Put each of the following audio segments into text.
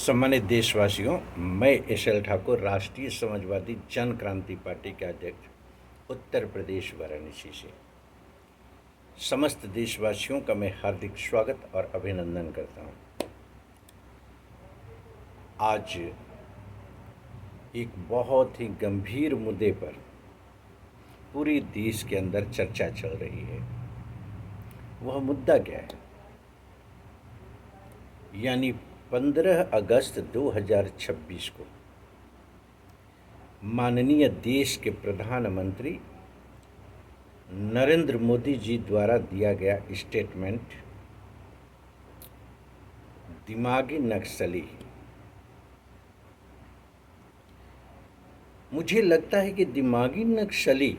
सम्मानित देशवासियों, मैं एस.एल. ठाकुर, राष्ट्रीय समाजवादी जन क्रांति पार्टी के अध्यक्ष, उत्तर प्रदेश वाराणसी से समस्त देशवासियों का मैं हार्दिक स्वागत और अभिनंदन करता हूं। आज एक बहुत ही गंभीर मुद्दे पर पूरी देश के अंदर चर्चा चल रही है। वह मुद्दा क्या है? यानी 15 अगस्त 2026 को माननीय देश के प्रधानमंत्री नरेंद्र मोदी जी द्वारा दिया गया स्टेटमेंट दिमागी नक्सली। मुझे लगता है कि दिमागी नक्सली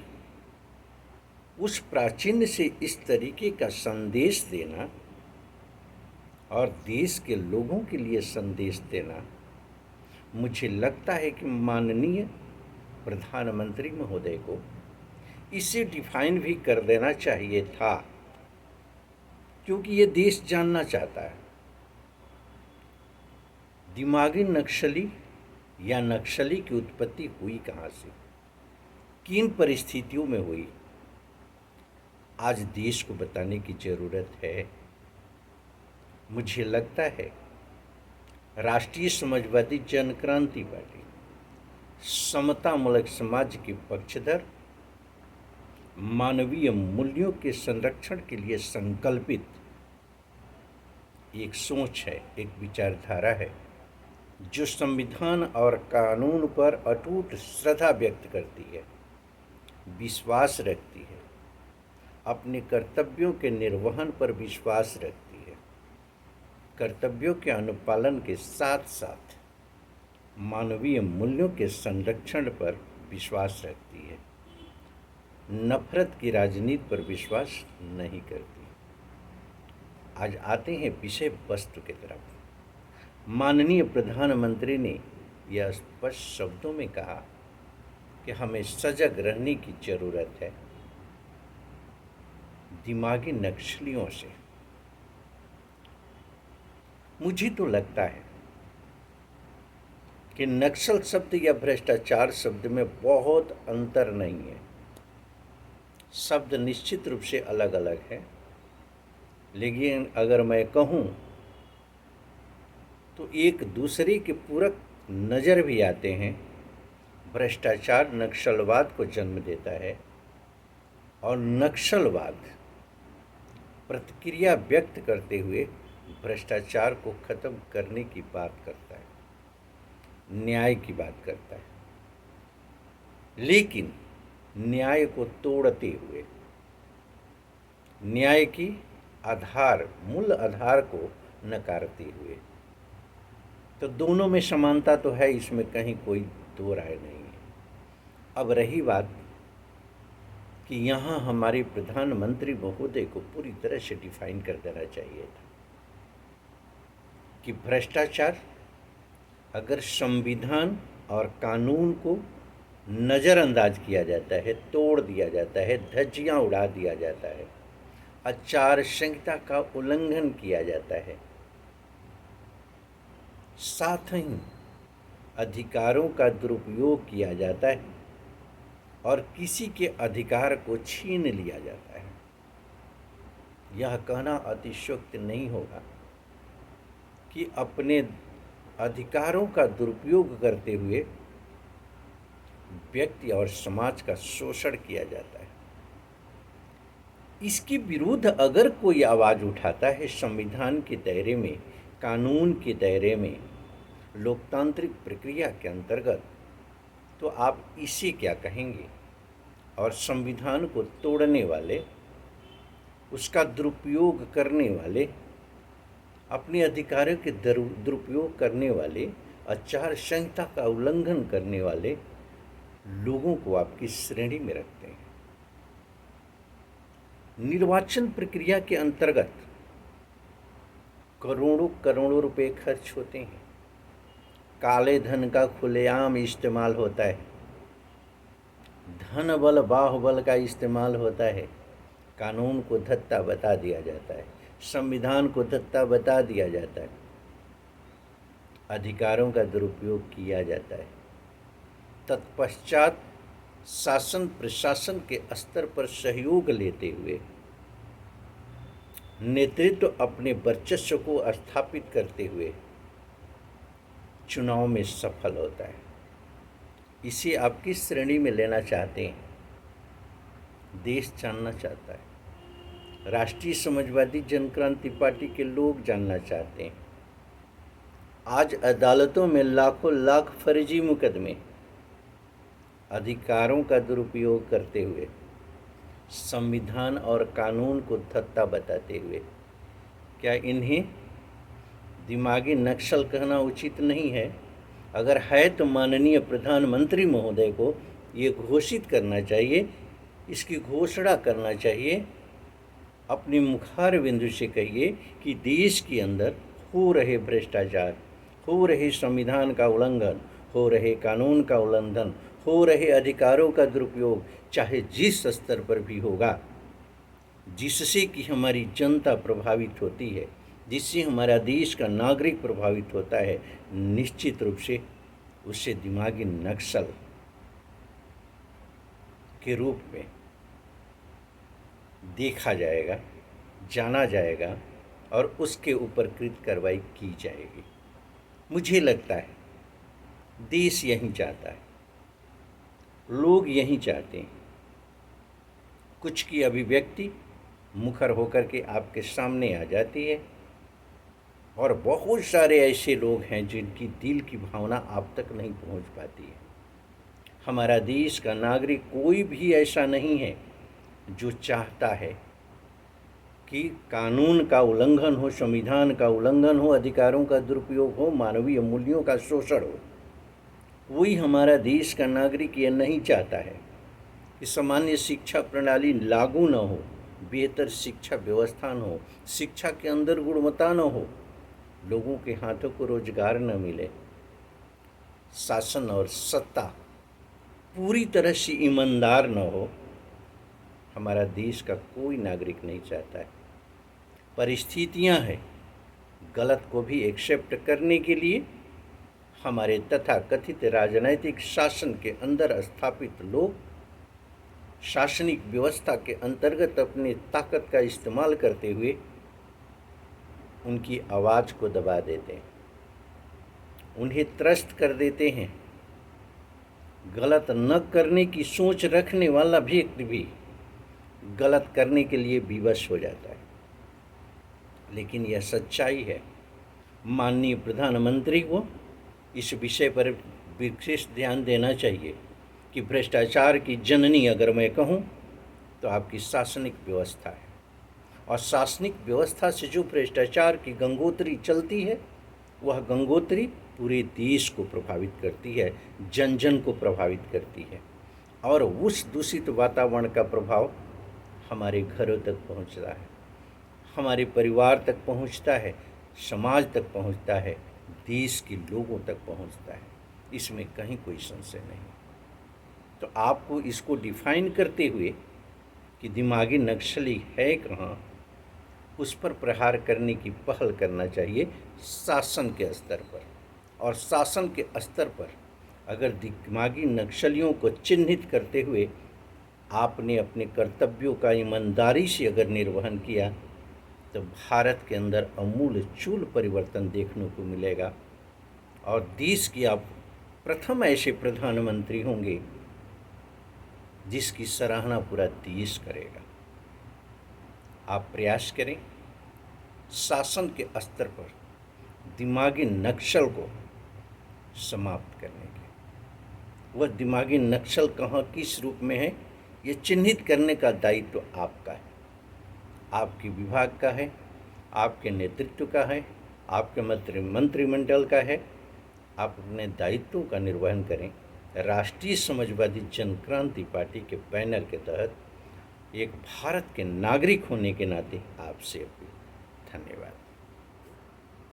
उस प्राचीन से इस तरीके का संदेश देना और देश के लोगों के लिए संदेश देना, मुझे लगता है कि माननीय प्रधानमंत्री महोदय को इसे डिफाइन भी कर देना चाहिए था, क्योंकि ये देश जानना चाहता है दिमागी नक्सली या नक्सली की उत्पत्ति हुई कहाँ से, किन परिस्थितियों में हुई। आज देश को बताने की ज़रूरत है। मुझे लगता है राष्ट्रीय समाजवादी जन क्रांति पार्टी समतामूलक समाज के पक्षधर, मानवीय मूल्यों के संरक्षण के लिए संकल्पित एक सोच है, एक विचारधारा है जो संविधान और कानून पर अटूट श्रद्धा व्यक्त करती है, विश्वास रखती है, अपने कर्तव्यों के निर्वहन पर विश्वास रखती है, कर्तव्यों के अनुपालन के साथ साथ मानवीय मूल्यों के संरक्षण पर विश्वास रखती है, नफरत की राजनीति पर विश्वास नहीं करती। आज आते हैं विषय वस्तु की तरफ। माननीय प्रधानमंत्री ने यह स्पष्ट शब्दों में कहा कि हमें सजग रहने की ज़रूरत है दिमागी नक्सलियों से। मुझे तो लगता है कि नक्सल शब्द या भ्रष्टाचार शब्द में बहुत अंतर नहीं है। शब्द निश्चित रूप से अलग अलग है, लेकिन अगर मैं कहूँ तो एक दूसरे के पूरक नज़र भी आते हैं। भ्रष्टाचार नक्सलवाद को जन्म देता है और नक्सलवाद प्रतिक्रिया व्यक्त करते हुए भ्रष्टाचार को ख़त्म करने की बात करता है, न्याय की बात करता है, लेकिन न्याय को तोड़ते हुए, न्याय की मूल आधार को नकारते हुए। तो दोनों में समानता तो है, इसमें कहीं कोई दो राय नहीं है। अब रही बात कि यहाँ हमारे प्रधानमंत्री महोदय को पूरी तरह से डिफाइन कर देना चाहिए था कि भ्रष्टाचार अगर संविधान और कानून को नज़रअंदाज किया जाता है, तोड़ दिया जाता है, धज्जियाँ उड़ा दिया जाता है, आचार संहिता का उल्लंघन किया जाता है, साथ ही अधिकारों का दुरुपयोग किया जाता है और किसी के अधिकार को छीन लिया जाता है, यह कहना अतिशयोक्ति नहीं होगा कि अपने अधिकारों का दुरुपयोग करते हुए व्यक्ति और समाज का शोषण किया जाता है। इसके विरुद्ध अगर कोई आवाज़ उठाता है संविधान के दायरे में, कानून के दायरे में, लोकतांत्रिक प्रक्रिया के अंतर्गत, तो आप इसे क्या कहेंगे? और संविधान को तोड़ने वाले, उसका दुरुपयोग करने वाले, अपने अधिकारों के दुरुपयोग करने वाले, आचार संहिता का उल्लंघन करने वाले लोगों को आप किस श्रेणी में रखते हैं? निर्वाचन प्रक्रिया के अंतर्गत करोड़ों करोड़ों रुपए खर्च होते हैं, काले धन का खुलेआम इस्तेमाल होता है, धन बल बाहुबल का इस्तेमाल होता है, कानून को धत्ता बता दिया जाता है, संविधान को धत्ता बता दिया जाता है, अधिकारों का दुरुपयोग किया जाता है। तत्पश्चात शासन प्रशासन के स्तर पर सहयोग लेते हुए नेतृत्व अपने वर्चस्व को स्थापित करते हुए चुनाव में सफल होता है। इसे आप किस श्रेणी में लेना चाहते हैं? देश जानना चाहता है। राष्ट्रीय समाजवादी जनक्रांति पार्टी के लोग जानना चाहते हैं। आज अदालतों में लाखों लाख फर्जी मुकदमे अधिकारों का दुरुपयोग करते हुए, संविधान और कानून को धत्ता बताते हुए, क्या इन्हें दिमागी नक्सल कहना उचित नहीं है? अगर है तो माननीय प्रधानमंत्री महोदय को ये घोषित करना चाहिए, इसकी घोषणा करना चाहिए, अपनी मुखार बिंदु से कहिए कि देश के अंदर हो रहे भ्रष्टाचार, हो रहे संविधान का उल्लंघन, हो रहे कानून का उल्लंघन, हो रहे अधिकारों का दुरुपयोग, चाहे जिस स्तर पर भी होगा, जिससे कि हमारी जनता प्रभावित होती है, जिससे हमारा देश का नागरिक प्रभावित होता है, निश्चित रूप से उससे दिमागी नक्सल के रूप में देखा जाएगा, जाना जाएगा और उसके ऊपर कृत कार्रवाई की जाएगी। मुझे लगता है देश यही चाहता है, लोग यही चाहते हैं। कुछ की अभिव्यक्ति मुखर होकर के आपके सामने आ जाती है और बहुत सारे ऐसे लोग हैं जिनकी दिल की भावना आप तक नहीं पहुंच पाती है। हमारा देश का नागरिक कोई भी ऐसा नहीं है जो चाहता है कि कानून का उल्लंघन हो, संविधान का उल्लंघन हो, अधिकारों का दुरुपयोग हो, मानवीय मूल्यों का शोषण हो। कोई हमारा देश का नागरिक ये नहीं चाहता है कि सामान्य शिक्षा प्रणाली लागू न हो, बेहतर शिक्षा व्यवस्था न हो, शिक्षा के अंदर गुणवत्ता न हो, लोगों के हाथों को रोजगार न मिले, शासन और सत्ता पूरी तरह से ईमानदार न हो। हमारा देश का कोई नागरिक नहीं चाहता है। परिस्थितियां हैं गलत को भी एक्सेप्ट करने के लिए हमारे तथाकथित राजनैतिक शासन के अंदर स्थापित लोग शासनिक व्यवस्था के अंतर्गत अपनी ताकत का इस्तेमाल करते हुए उनकी आवाज़ को दबा देते हैं, उन्हें त्रस्त कर देते हैं। गलत न करने की सोच रखने वाला व्यक्ति भी गलत करने के लिए विवश हो जाता है। लेकिन यह सच्चाई है। माननीय प्रधानमंत्री को इस विषय पर विशेष ध्यान देना चाहिए कि भ्रष्टाचार की जननी अगर मैं कहूँ तो आपकी शासनिक व्यवस्था है, और शासनिक व्यवस्था से जो भ्रष्टाचार की गंगोत्री चलती है वह गंगोत्री पूरे देश को प्रभावित करती है, जन जन को प्रभावित करती है, और उस दूषित वातावरण का प्रभाव हमारे घरों तक पहुंचता है, हमारे परिवार तक पहुंचता है, समाज तक पहुंचता है, देश के लोगों तक पहुंचता है। इसमें कहीं कोई संशय नहीं। तो आपको इसको डिफाइन करते हुए कि दिमागी नक्सली है कहाँ, उस पर प्रहार करने की पहल करना चाहिए शासन के स्तर पर। और शासन के स्तर पर अगर दिमागी नक्सलियों को चिन्हित करते हुए आपने अपने कर्तव्यों का ईमानदारी से अगर निर्वहन किया तो भारत के अंदर अमूल चूल परिवर्तन देखने को मिलेगा, और देश की आप प्रथम ऐसे प्रधानमंत्री होंगे जिसकी सराहना पूरा देश करेगा। आप प्रयास करें शासन के स्तर पर दिमागी नक्सल को समाप्त करने के। वह दिमागी नक्सल कहाँ किस रूप में है ये चिन्हित करने का दायित्व आपका है, आपके विभाग का है, आपके नेतृत्व का है, आपके मंत्रिमंडल का है। आप अपने दायित्वों का निर्वहन करें। राष्ट्रीय समाजवादी जनक्रांति पार्टी के बैनर के तहत एक भारत के नागरिक होने के नाते आपसे अपील। धन्यवाद।